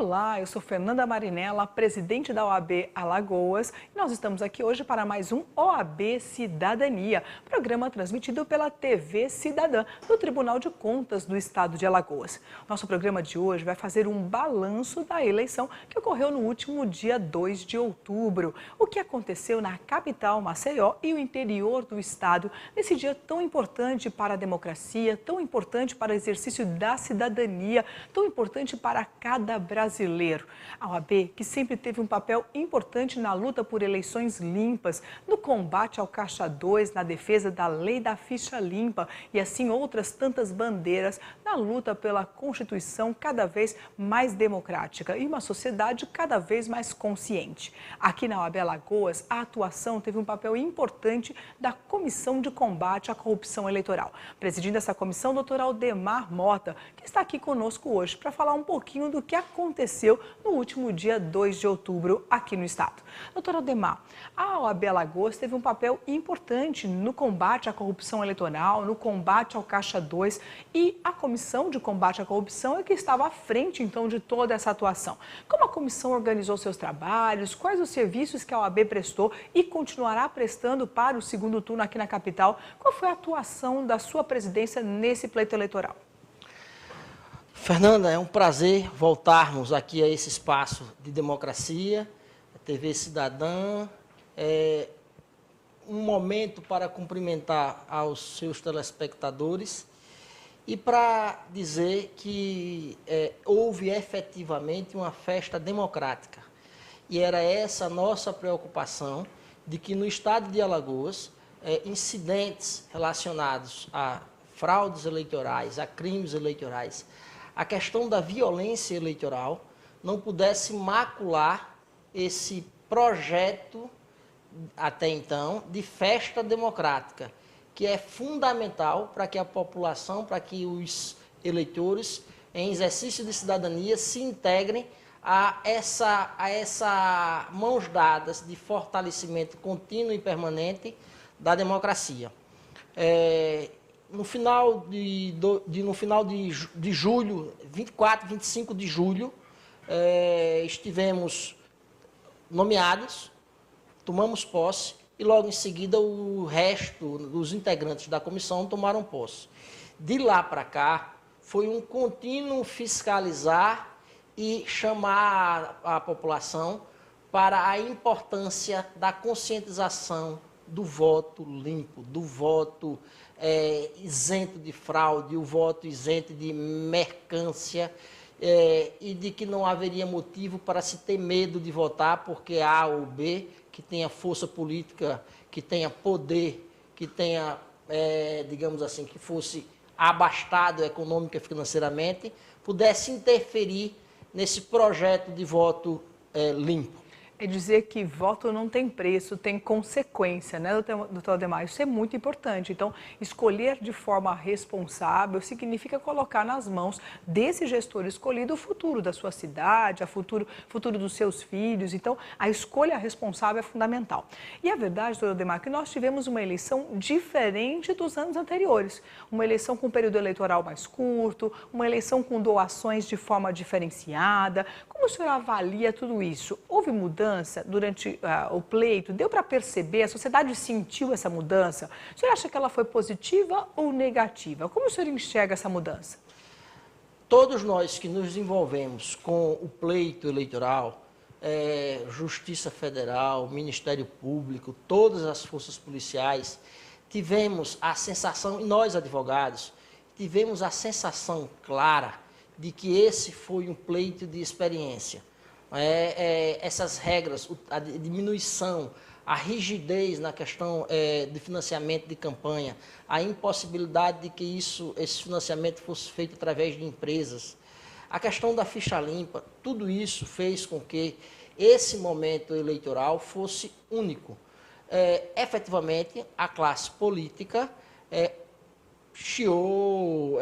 Olá, eu sou Fernanda Marinella, presidente da OAB Alagoas, e nós estamos aqui hoje para mais um OAB Cidadania, programa transmitido pela TV Cidadã, do Tribunal de Contas do Estado de Alagoas. Nosso programa de hoje vai fazer um balanço da eleição que ocorreu no último dia 2 de outubro. O que aconteceu na capital, Maceió, e o interior do estado, nesse dia tão importante para a democracia, tão importante para o exercício da cidadania, tão importante para cada brasileiro. A OAB, que sempre teve um papel importante na luta por eleições limpas, no combate ao Caixa 2, na defesa da lei da ficha limpa e assim outras tantas bandeiras na luta pela Constituição cada vez mais democrática e uma sociedade cada vez mais consciente. Aqui na OAB Alagoas, a atuação teve um papel importante da Comissão de Combate à Corrupção Eleitoral. Presidindo essa comissão, doutor Aldemar Mota, que está aqui conosco hoje para falar um pouquinho do que aconteceu no último dia 2 de outubro aqui no estado. Doutor Aldemar, a OAB Alagoas teve um papel importante no combate à corrupção eleitoral, no combate ao Caixa 2 e a Comissão de Combate à Corrupção é que estava à frente, então, de toda essa atuação. Como a comissão organizou seus trabalhos, quais os serviços que a OAB prestou e continuará prestando para o segundo turno aqui na capital? Qual foi a atuação da sua presidência nesse pleito eleitoral? Fernanda, é um prazer voltarmos aqui a esse espaço de democracia, a TV Cidadã. É um momento para cumprimentar aos seus telespectadores e para dizer que houve efetivamente uma festa democrática. E era essa a nossa preocupação, de que no estado de Alagoas, incidentes relacionados a fraudes eleitorais, a crimes eleitorais, a questão da violência eleitoral não pudesse macular esse projeto, até então, de festa democrática, que é fundamental para que a população, para que os eleitores, em exercício de cidadania, se integrem a essa mãos dadas de fortalecimento contínuo e permanente da democracia. No final de julho, 24, 25 de julho, estivemos nomeados, tomamos posse e logo em seguida o resto dos integrantes da comissão tomaram posse. De lá para cá, foi um contínuo fiscalizar e chamar a população para a importância da conscientização do voto limpo, do voto isento de fraude, o voto isento de mercância, e de que não haveria motivo para se ter medo de votar porque A ou B, que tenha força política, que tenha poder, que tenha, digamos assim, que fosse abastado econômica e financeiramente, pudesse interferir nesse projeto de voto limpo. É dizer que voto não tem preço, tem consequência, né, doutor Aldemar? Isso é muito importante. Então, escolher de forma responsável significa colocar nas mãos desse gestor escolhido o futuro da sua cidade, o futuro dos seus filhos. Então, a escolha responsável é fundamental. E a verdade, doutor Aldemar, é que nós tivemos uma eleição diferente dos anos anteriores. Uma eleição com um período eleitoral mais curto, uma eleição com doações de forma diferenciada. Como o senhor avalia tudo isso? Houve mudança durante o pleito? Deu para perceber? A sociedade sentiu essa mudança? O senhor acha que ela foi positiva ou negativa? Como o senhor enxerga essa mudança? Todos nós que nos envolvemos com o pleito eleitoral, Justiça Federal, Ministério Público, todas as forças policiais, tivemos a sensação, e nós advogados, tivemos a sensação clara de que esse foi um pleito de experiência. Essas regras, a diminuição, a rigidez na questão de financiamento de campanha, a impossibilidade de que esse financiamento fosse feito através de empresas, a questão da ficha limpa, tudo isso fez com que esse momento eleitoral fosse único. Efetivamente, a classe política chiou,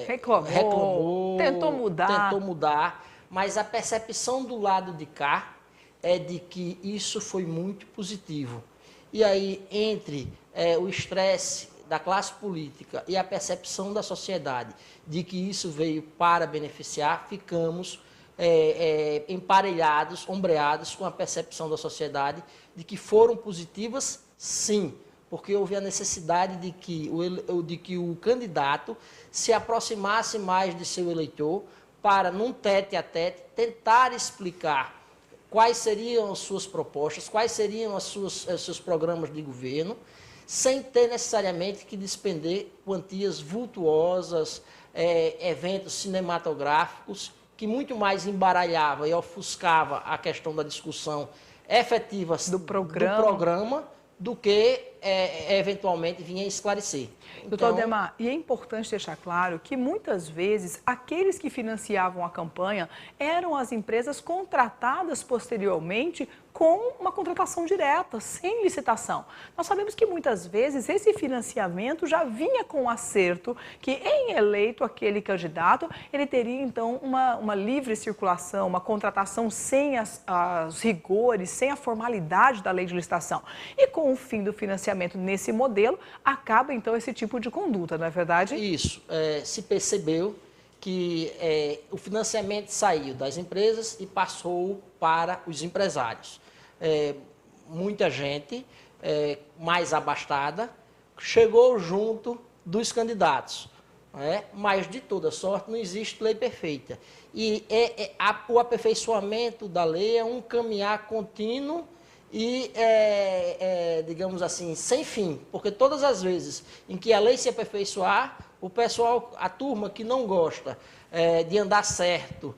reclamou, tentou mudar, mas a percepção do lado de cá é de que isso foi muito positivo. E aí, entre o estresse da classe política e a percepção da sociedade de que isso veio para beneficiar, ficamos emparelhados, ombreados com a percepção da sociedade de que foram positivas, sim, porque houve a necessidade de que o candidato se aproximasse mais de seu eleitor para, num tete-a-tete, tentar explicar quais seriam as suas propostas, quais seriam os seus programas de governo, sem ter necessariamente que despender quantias vultuosas, eventos cinematográficos, que muito mais embaralhava e ofuscava a questão da discussão efetiva do programa do que eventualmente vinha esclarecer. Doutor Aldemar, e é importante deixar claro que muitas vezes aqueles que financiavam a campanha eram as empresas contratadas posteriormente com uma contratação direta, sem licitação. Nós sabemos que muitas vezes esse financiamento já vinha com um acerto que, em eleito aquele candidato, ele teria então uma livre circulação, uma contratação sem os rigores, sem a formalidade da lei de licitação. E com o fim do financiamento nesse modelo, acaba então esse tipo de conduta, não é verdade? Isso. Se percebeu que o financiamento saiu das empresas e passou para os empresários. Muita gente mais abastada chegou junto dos candidatos, mas de toda sorte não existe lei perfeita. E o aperfeiçoamento da lei é um caminhar contínuo e, digamos assim, sem fim, porque todas as vezes em que a lei se aperfeiçoar, o pessoal, a turma que não gosta de andar certo,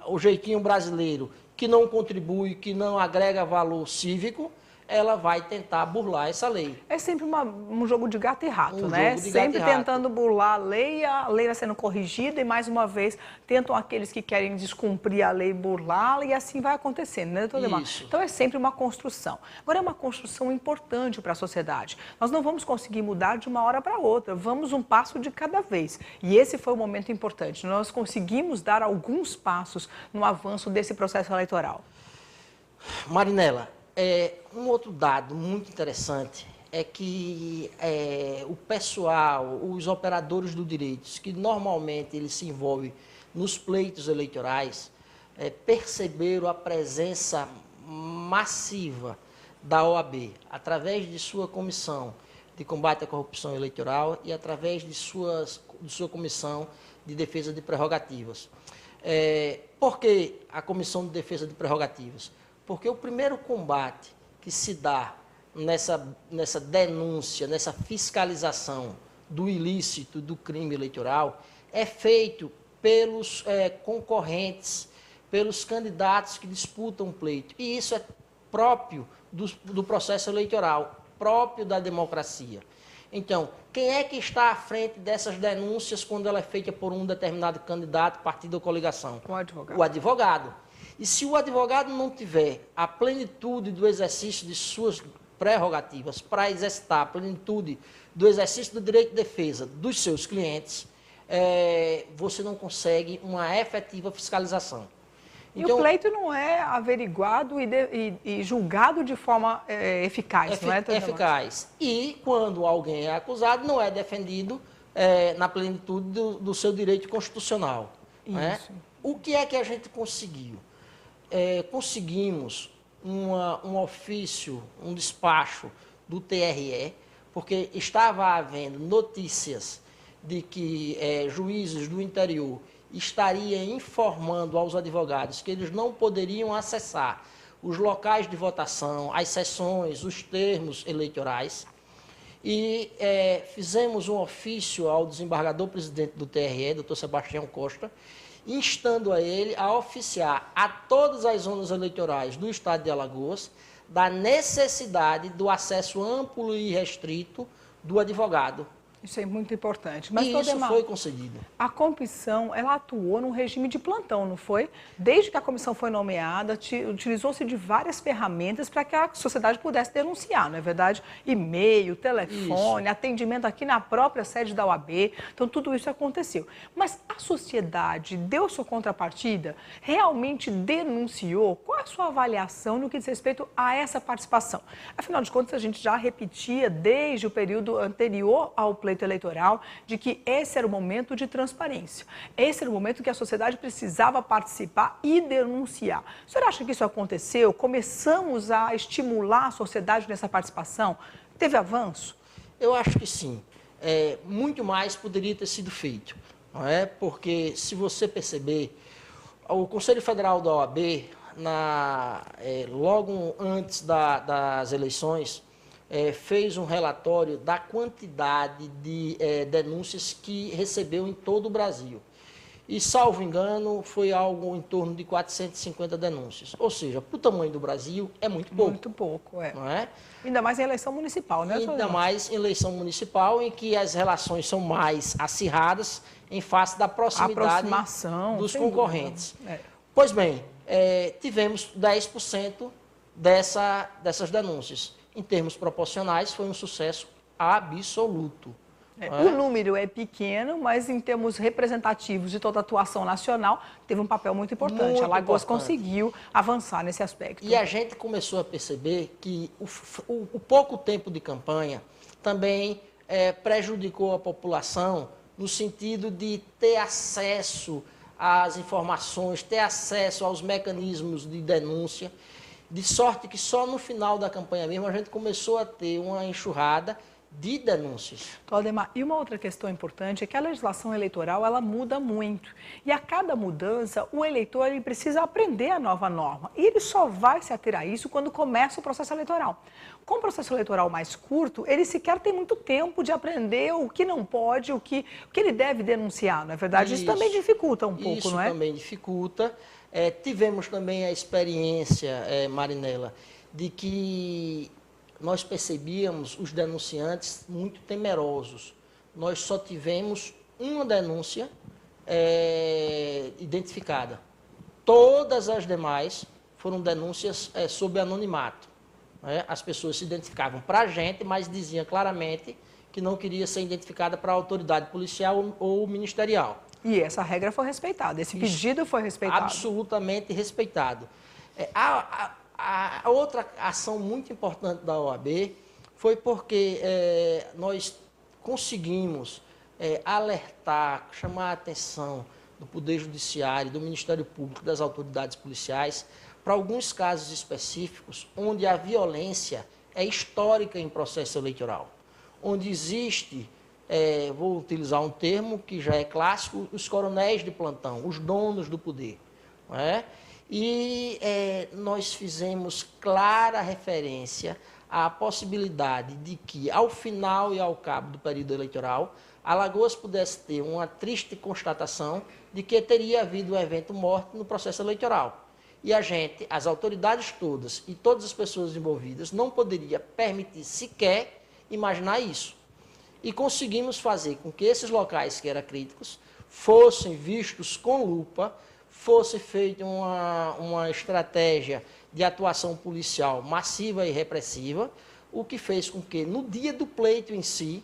o jeitinho brasileiro, que não contribui, que não agrega valor cívico, ela vai tentar burlar essa lei. É sempre um jogo de gato e rato, né? Sempre tentando burlar a lei vai sendo corrigida e, mais uma vez, tentam aqueles que querem descumprir a lei burlá-la e assim vai acontecendo, né, doutor Aldemar? Então, é sempre uma construção. Agora, é uma construção importante para a sociedade. Nós não vamos conseguir mudar de uma hora para outra, vamos um passo de cada vez. E esse foi o momento importante. Nós conseguimos dar alguns passos no avanço desse processo eleitoral. Marinela, um outro dado muito interessante é que o pessoal, os operadores do direito, que normalmente eles se envolvem nos pleitos eleitorais, perceberam a presença massiva da OAB, através de sua comissão de combate à corrupção eleitoral e através de sua comissão de defesa de prerrogativas. Por que a comissão de defesa de prerrogativas? Porque o primeiro combate que se dá nessa denúncia, nessa fiscalização do ilícito, do crime eleitoral, é feito pelos concorrentes, pelos candidatos que disputam o pleito. E isso é próprio do processo eleitoral, próprio da democracia. Então, quem é que está à frente dessas denúncias quando ela é feita por um determinado candidato, partido ou coligação? O advogado. O advogado. E se o advogado não tiver a plenitude do exercício de suas prerrogativas para exercitar a plenitude do exercício do direito de defesa dos seus clientes, você não consegue uma efetiva fiscalização. Então, e o pleito não é averiguado e julgado de forma eficaz, não é? Eficaz. E quando alguém é acusado, não é defendido na plenitude do seu direito constitucional. Isso. O que é que a gente conseguiu? Conseguimos um ofício, um despacho do TRE, porque estava havendo notícias de que juízes do interior estariam informando aos advogados que eles não poderiam acessar os locais de votação, as sessões, os termos eleitorais. E fizemos um ofício ao desembargador-presidente do TRE, doutor Sebastião Costa, instando a ele a oficiar a todas as zonas eleitorais do estado de Alagoas da necessidade do acesso amplo e restrito do advogado. Isso é muito importante. Mas, isso foi concedido. A comissão, ela atuou num regime de plantão, não foi? Desde que a comissão foi nomeada, utilizou-se de várias ferramentas para que a sociedade pudesse denunciar, não é verdade? E-mail, telefone, atendimento aqui na própria sede da OAB. Então, tudo isso aconteceu. Mas a sociedade deu sua contrapartida? Realmente denunciou? Qual é a sua avaliação no que diz respeito a essa participação? Afinal de contas, a gente já repetia desde o período anterior ao pleito pleito eleitoral de que esse era o momento de transparência. Esse era o momento que a sociedade precisava participar e denunciar. O senhor acha que isso aconteceu? Começamos a estimular a sociedade nessa participação? Teve avanço? Eu acho que sim. Muito mais poderia ter sido feito, não é? Porque, se você perceber, o Conselho Federal da OAB, logo antes das eleições, fez um relatório da quantidade de denúncias que recebeu em todo o Brasil. E, salvo engano, foi algo em torno de 450 denúncias. Ou seja, para o tamanho do Brasil, é muito pouco. Muito pouco, não é? Ainda mais em eleição municipal, né? Ainda mais em eleição municipal, em que as relações são mais acirradas em face da proximidade dos concorrentes. Pois bem, tivemos 10% dessas denúncias. Em termos proporcionais, foi um sucesso absoluto. O número é pequeno, mas em termos representativos de toda a atuação nacional, teve um papel muito importante. Alagoas conseguiu avançar nesse aspecto. E a gente começou a perceber que o pouco tempo de campanha também prejudicou a população no sentido de ter acesso às informações, ter acesso aos mecanismos de denúncia, de sorte que só no final da campanha mesmo a gente começou a ter uma enxurrada de denúncias. Ademar, e uma outra questão importante é que a legislação eleitoral ela muda muito. E a cada mudança, o eleitor ele precisa aprender a nova norma. E ele só vai se ater a isso quando começa o processo eleitoral. Com o processo eleitoral mais curto, ele sequer tem muito tempo de aprender o que não pode, o que ele deve denunciar, não é verdade? Isso também dificulta um pouco, não é? Isso também dificulta. Tivemos também a experiência, Marinela, de que nós percebíamos os denunciantes muito temerosos. Nós só tivemos uma denúncia identificada. Todas as demais foram denúncias sob anonimato. As pessoas se identificavam para a gente, mas diziam claramente que não queria ser identificada para a autoridade policial ou ministerial. E essa regra foi respeitada, esse pedido foi respeitado. Absolutamente respeitado. A outra ação muito importante da OAB foi porque nós conseguimos alertar, chamar a atenção do Poder Judiciário, do Ministério Público, das autoridades policiais, para alguns casos específicos onde a violência é histórica em processo eleitoral, onde existe, vou utilizar um termo que já é clássico, os coronéis de plantão, os donos do poder, não é? E nós fizemos clara referência à possibilidade de que, ao final e ao cabo do período eleitoral, Alagoas pudesse ter uma triste constatação de que teria havido um evento morte no processo eleitoral. E as autoridades todas e todas as pessoas envolvidas não poderia permitir sequer imaginar isso. E conseguimos fazer com que esses locais que eram críticos fossem vistos com lupa, fosse feita uma estratégia de atuação policial massiva e repressiva, o que fez com que, no dia do pleito em si,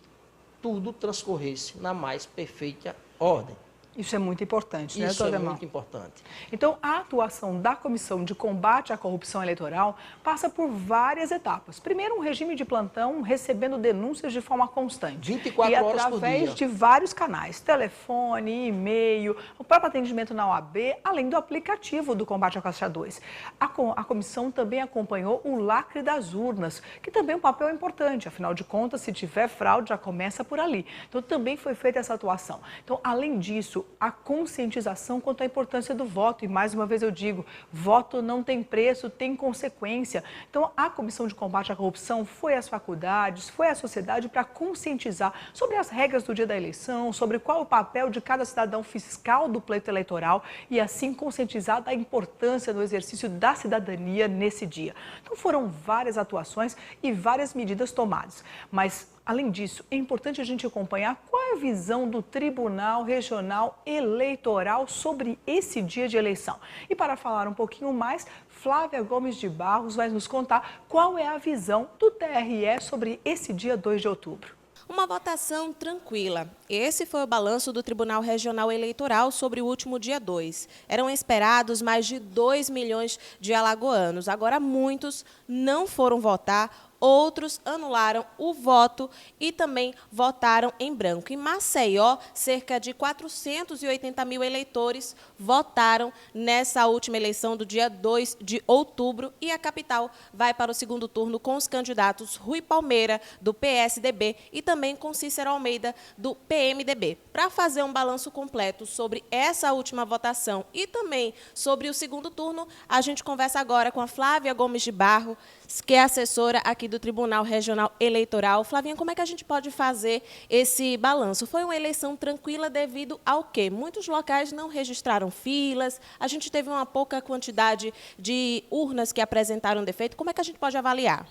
tudo transcorresse na mais perfeita ordem. Isso é muito importante, né, Isso é muito importante. Então, a atuação da Comissão de Combate à Corrupção Eleitoral passa por várias etapas. Primeiro, um regime de plantão recebendo denúncias de forma constante. 24 horas por dia. E através de vários canais, telefone, e-mail, o próprio atendimento na OAB, além do aplicativo do combate à Caixa 2. A comissão também acompanhou o lacre das urnas, que também é um papel importante. Afinal de contas, se tiver fraude, já começa por ali. Então, também foi feita essa atuação. Então, além disso, a conscientização quanto à importância do voto. E, mais uma vez, eu digo, voto não tem preço, tem consequência. Então, a Comissão de Combate à Corrupção foi às faculdades, foi à sociedade para conscientizar sobre as regras do dia da eleição, sobre qual é o papel de cada cidadão fiscal do pleito eleitoral e, assim, conscientizar da importância do exercício da cidadania nesse dia. Então, foram várias atuações e várias medidas tomadas. Mas, além disso, é importante a gente acompanhar qual é a visão do Tribunal Regional Eleitoral sobre esse dia de eleição. E para falar um pouquinho mais, Flávia Gomes de Barros vai nos contar qual é a visão do TRE sobre esse dia 2 de outubro. Uma votação tranquila. Esse foi o balanço do Tribunal Regional Eleitoral sobre o último dia 2. Eram esperados mais de 2 milhões de alagoanos. Agora, muitos não foram votar outros anularam o voto e também votaram em branco. Em Maceió, cerca de 480 mil eleitores votaram nessa última eleição do dia 2 de outubro e a capital vai para o segundo turno com os candidatos Rui Palmeira, do PSDB, e também com Cícero Almeida, do PMDB. Para fazer um balanço completo sobre essa última votação e também sobre o segundo turno, a gente conversa agora com a Flávia Gomes de Barro, que é assessora aqui do Tribunal Regional Eleitoral. Flavinha, como é que a gente pode fazer esse balanço? Foi uma eleição tranquila devido ao quê? Muitos locais não registraram filas, a gente teve uma pouca quantidade de urnas que apresentaram defeito. Como é que a gente pode avaliar?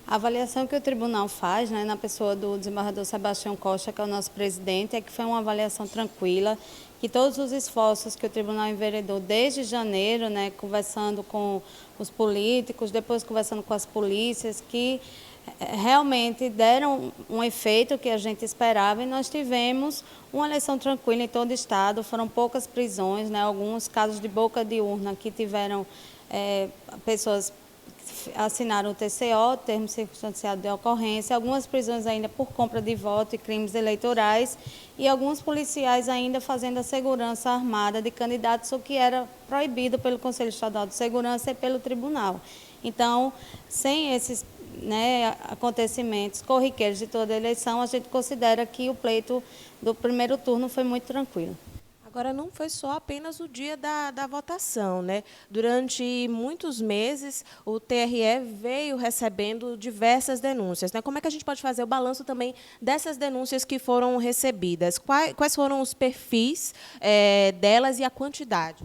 A avaliação que o tribunal faz, né, na pessoa do desembargador Sebastião Costa, que é o nosso presidente, é que foi uma avaliação tranquila, que todos os esforços que o tribunal enveredou desde janeiro, né, conversando com os políticos, depois conversando com as polícias, que realmente deram um efeito que a gente esperava, e nós tivemos uma eleição tranquila em todo o estado. Foram poucas prisões, né, alguns casos de boca de urna que tiveram pessoas assinaram o TCO, termo circunstanciado de ocorrência, algumas prisões ainda por compra de voto e crimes eleitorais, e alguns policiais ainda fazendo a segurança armada de candidatos, o que era proibido pelo Conselho Estadual de Segurança e pelo tribunal. Então, sem esses acontecimentos corriqueiros de toda a eleição, a gente considera que o pleito do primeiro turno foi muito tranquilo. Agora, não foi só apenas o dia da votação, né? Durante muitos meses, o TRE veio recebendo diversas denúncias, né? Como é que a gente pode fazer o balanço também dessas denúncias que foram recebidas? Quais foram os perfis delas e a quantidade?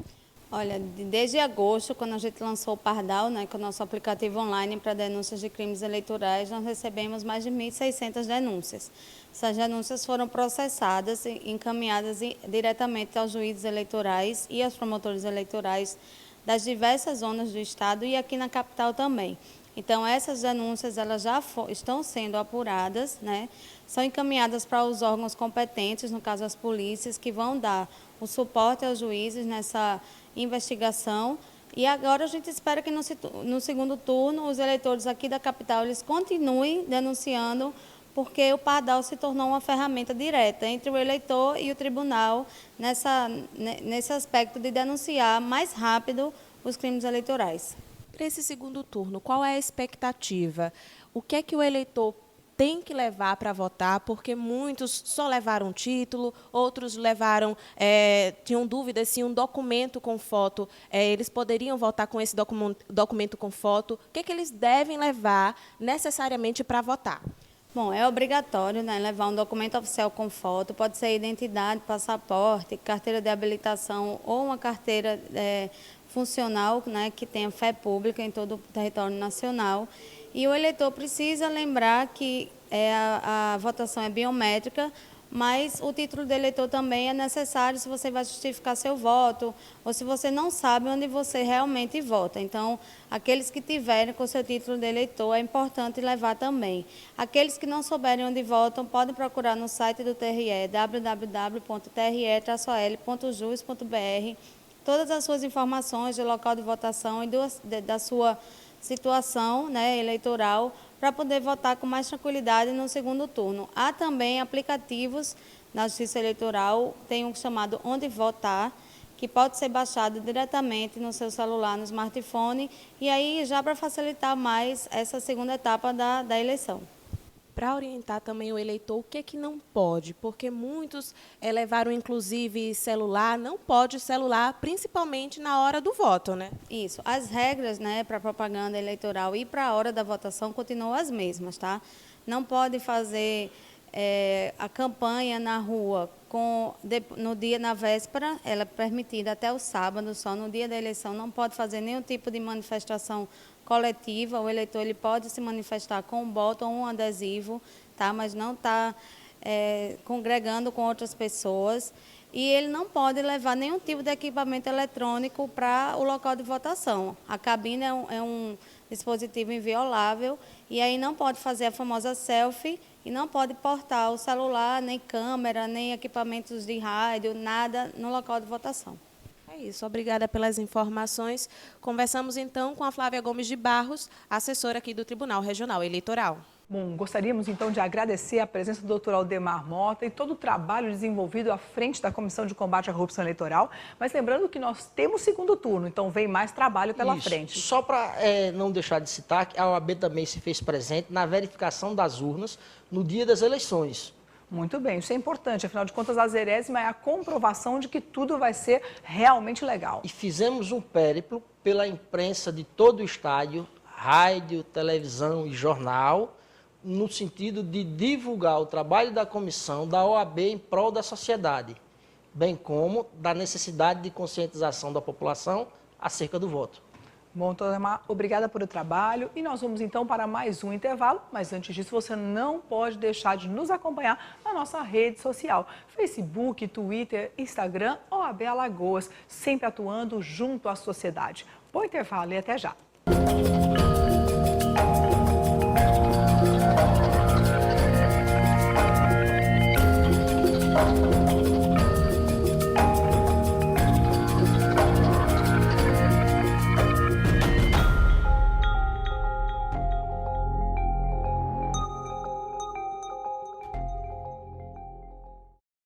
Olha, desde agosto, quando a gente lançou o Pardal, né, que é o nosso aplicativo online para denúncias de crimes eleitorais, nós recebemos mais de 1.600 denúncias. Essas denúncias foram processadas e encaminhadas diretamente aos juízes eleitorais e aos promotores eleitorais das diversas zonas do estado e aqui na capital também. Então, essas denúncias elas já estão sendo apuradas, né? São encaminhadas para os órgãos competentes, no caso as polícias, que vão dar o suporte aos juízes nessa investigação. E agora a gente espera que no segundo turno os eleitores aqui da capital eles continuem denunciando, porque o Pardal se tornou uma ferramenta direta entre o eleitor e o tribunal nesse aspecto de denunciar mais rápido os crimes eleitorais. Para esse segundo turno, qual é a expectativa? O que é que o eleitor tem que levar para votar? Porque muitos só levaram título, outros levaram, tinham dúvidas se um documento com foto, eles poderiam votar com esse documento com foto. O que é que eles devem levar necessariamente para votar? Bom, é obrigatório, né, levar um documento oficial com foto, pode ser identidade, passaporte, carteira de habilitação ou uma carteira funcional, né, que tenha fé pública em todo o território nacional. E o eleitor precisa lembrar que a votação é biométrica, mas o título de eleitor também é necessário se você vai justificar seu voto ou se você não sabe onde você realmente vota. Então, aqueles que tiverem com seu título de eleitor é importante levar também. Aqueles que não souberem onde votam podem procurar no site do TRE, www.tre-ol.jus.br, todas as suas informações do local de votação e da sua situação, né, eleitoral, para poder votar com mais tranquilidade no segundo turno. Há também aplicativos na Justiça Eleitoral, tem um chamado Onde Votar, que pode ser baixado diretamente no seu celular, no smartphone, e aí já para facilitar mais essa segunda etapa da eleição. Para orientar também o eleitor o que é que não pode, porque muitos levaram inclusive celular, não pode celular, principalmente na hora do voto, né? Isso. As regras, né, para propaganda eleitoral e para a hora da votação continuam as mesmas, tá? Não pode fazer a campanha na rua no dia, na véspera, ela é permitida até o sábado, só no dia da eleição não pode fazer nenhum tipo de manifestação coletiva. O eleitor ele pode se manifestar com um boto ou um adesivo, tá? Mas não está congregando com outras pessoas. E ele não pode levar nenhum tipo de equipamento eletrônico para o local de votação. A cabine é um dispositivo inviolável e aí não pode fazer a famosa selfie e não pode portar o celular, nem câmera, nem equipamentos de rádio, nada no local de votação. É isso, obrigada pelas informações. Conversamos então com a Flávia Gomes de Barros, assessora aqui do Tribunal Regional Eleitoral. Bom, gostaríamos então de agradecer a presença do Dr. Aldemar Mota e todo o trabalho desenvolvido à frente da Comissão de Combate à Corrupção Eleitoral, mas lembrando que nós temos segundo turno, então vem mais trabalho pela frente. Só para não deixar de citar que a OAB também se fez presente na verificação das urnas no dia das eleições. Muito bem, isso é importante, afinal de contas a 0ª é a comprovação de que tudo vai ser realmente legal. E fizemos um périplo pela imprensa de todo o estádio, rádio, televisão e jornal, no sentido de divulgar o trabalho da comissão da OAB em prol da sociedade, bem como da necessidade de conscientização da população acerca do voto. Bom, doutor Aldemar, obrigada por o trabalho e nós vamos então para mais um intervalo, mas antes disso você não pode deixar de nos acompanhar na nossa rede social, Facebook, Twitter, Instagram, OAB Alagoas, sempre atuando junto à sociedade. Bom intervalo e até já!